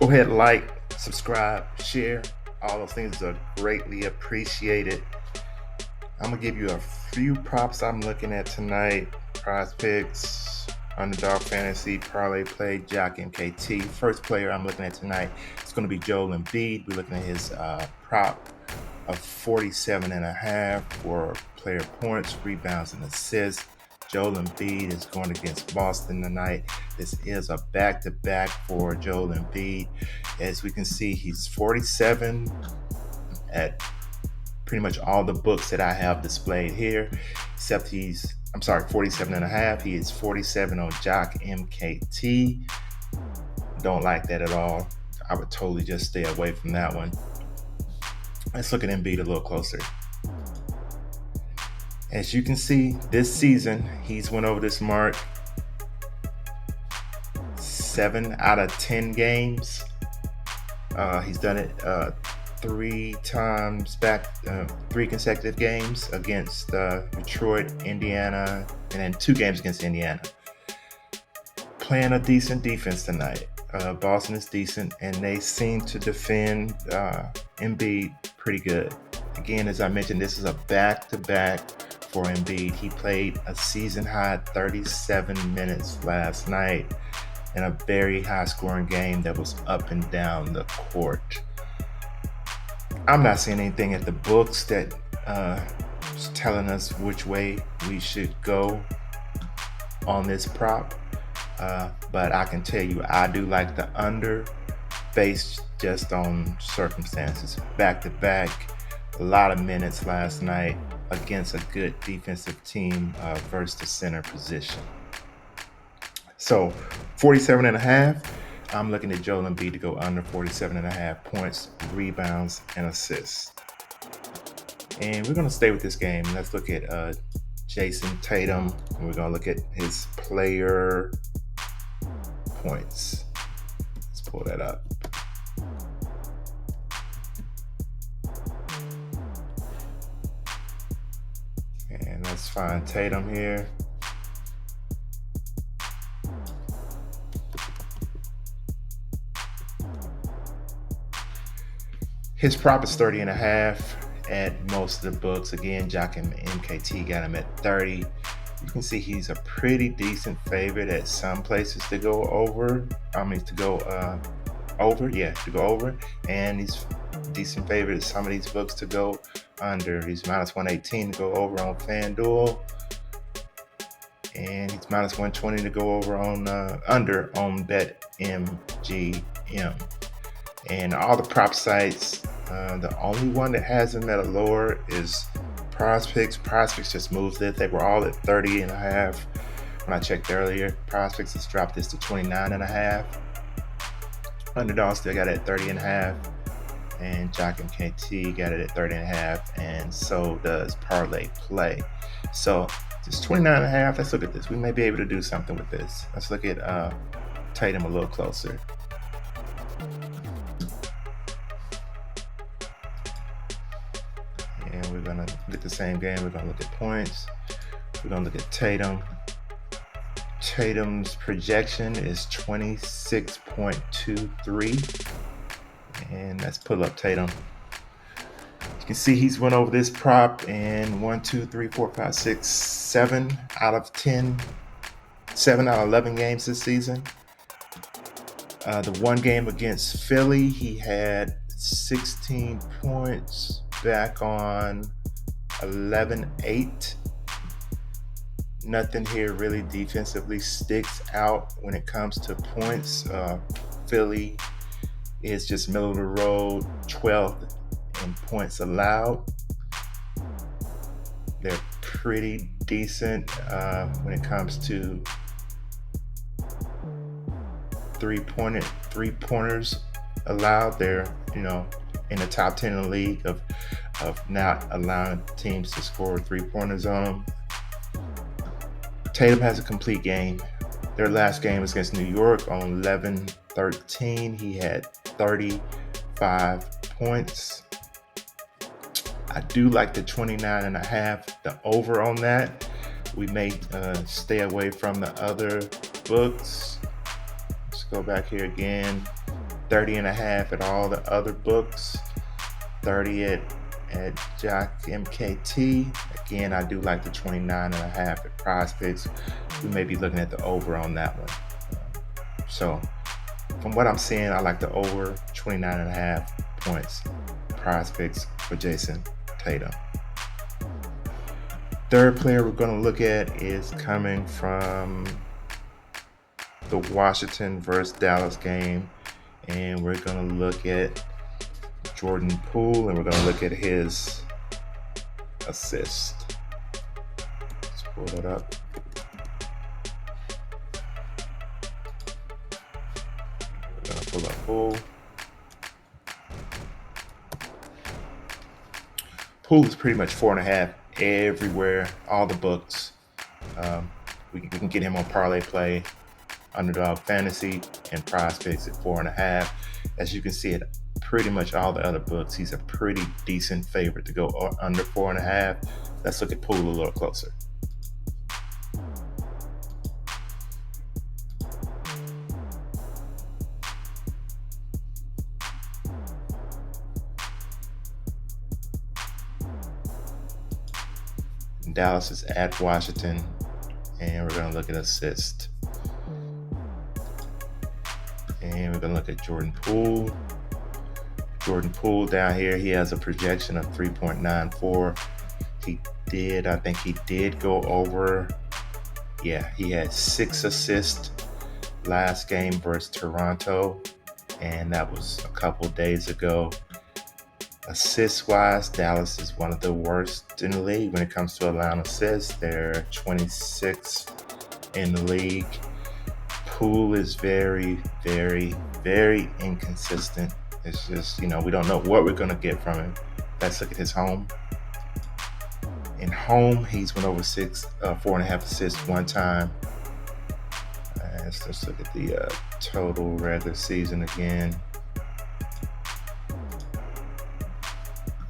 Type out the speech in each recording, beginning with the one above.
Go ahead, like, subscribe, share. All those things are greatly appreciated. I'm going to give you a few props I'm looking at tonight. PrizePicks, Underdog Fantasy, Parlay Play, JockMKT. First player I'm looking at tonight is going to be Joel Embiid. We're looking at his prop of 47.5 for player points, rebounds, and assists. Joel Embiid is going against Boston tonight. This is a back-to-back for Joel Embiid. As we can see, he's 47 at pretty much all the books that I have displayed here, except 47.5. He is 47 on JockMKT. Don't like that at all. I would totally just stay away from that one. Let's look at Embiid a little closer. As you can see, this season, he's went over this mark 7 out of 10 games. He's done it 3 times back, 3 consecutive games against Detroit, Indiana, and then 2 games against Indiana. Playing a decent defense tonight. Boston is decent, and they seem to defend Embiid pretty good. Again, as I mentioned, this is a back-to-back for Embiid. He played a season-high 37 minutes last night in a very high-scoring game that was up and down the court. I'm not seeing anything at the books that is telling us which way we should go on this prop. But I can tell you, I do like the under based just on circumstances. Back-to-back, a lot of minutes last night against a good defensive team versus the center position. So 47.5, I'm looking at Joel Embiid to go under 47.5 points, rebounds, and assists. And we're going to stay with this game. Let's look at Jason Tatum, and we're going to look at his player points. Let's pull that up. And let's find Tatum here. His prop is 30.5 at most of the books. Again, JockMKT got him at 30. You can see he's a pretty decent favorite at some places to go over. To go over. And he's a decent favorite at some of these books to go under. He's minus 118 to go over on FanDuel. And he's minus 120 to go over on under on BetMGM. And all the prop sites, the only one that has him at a lower is PrizePicks. PrizePicks just moves it. They were all at 30.5 when I checked earlier. PrizePicks has dropped this to 29.5. Underdog still got it at 30.5. And JockMKT got it at 30.5. And so does Parlay Play. So it's 29.5. Let's look at this. We may be able to do something with this. Let's look at Tatum a little closer. And we're going to look at the same game. We're going to look at points. We're going to look at Tatum. Tatum's projection is 26.23. And let's pull up Tatum. You can see he's went over this prop in 7 out of 11 games this season. The one game against Philly, he had 16 points back on 11-8. Nothing here really defensively sticks out when it comes to points. Philly is just middle of the road, 12th in points allowed. They're pretty decent when it comes to three-pointers allowed. They're in the top 10 in the league of not allowing teams to score 3-pointers on them. Tatum has a complete game. Their last game was against New York on 11-13. He had 35 points. I do like the 29.5, the over on that. We may stay away from the other books. Let's go back here again. 30.5 at all the other books, 30 at JockMKT. Again, I do like the 29.5 at PrizePicks. We may be looking at the over on that one. So from what I'm seeing, I like the over 29.5 points PrizePicks for Jason Tatum. Third player we're going to look at is coming from the Washington versus Dallas game, and we're going to look at Jordan Poole, and we're going to look at his assist. Let's pull that up. We're going to pull up Poole. Poole is pretty much 4.5 everywhere, all the books. We can get him on Parlay Play, Underdog Fantasy, and PrizePicks at 4.5. As you can see, at pretty much all the other books, he's a pretty decent favorite to go under 4.5. Let's look at Poole a little closer. Dallas is at Washington, and we're going to look at assist. And we're going to look at Jordan Poole. Jordan Poole down here, he has a projection of 3.94. I think he did go over. Yeah, he had 6 assists last game versus Toronto, and that was a couple days ago. Assist-wise, Dallas is one of the worst in the league when it comes to allowing assists. They're 26th in the league. Poole is very, very, very inconsistent. It's just, we don't know what we're going to get from him. Let's look at his home. In home, he's went over 4.5 assists one time. Let's look at the total regular season again.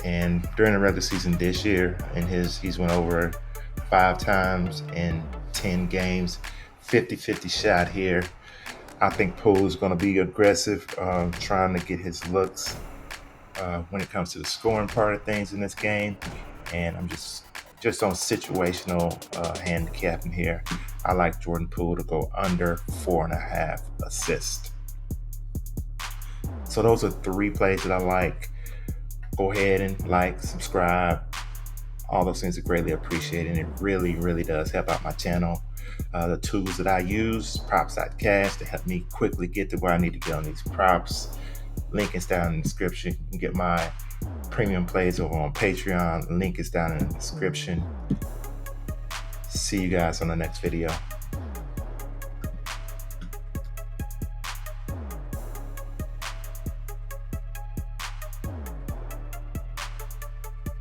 And during the regular season this year, he's went over 5 times in 10 games, 50-50 shot here. I think Poole is going to be aggressive, trying to get his looks when it comes to the scoring part of things in this game. And I'm just on situational handicapping here. I like Jordan Poole to go under 4.5 assists. So those are 3 plays that I like. Go ahead and like, subscribe. All those things are greatly appreciated, and it really, really does help out my channel. The tools that I use, props.cash, to help me quickly get to where I need to get on these props. Link is down in the description. You can get my premium plays over on Patreon. Link is down in the description. See you guys on the next video.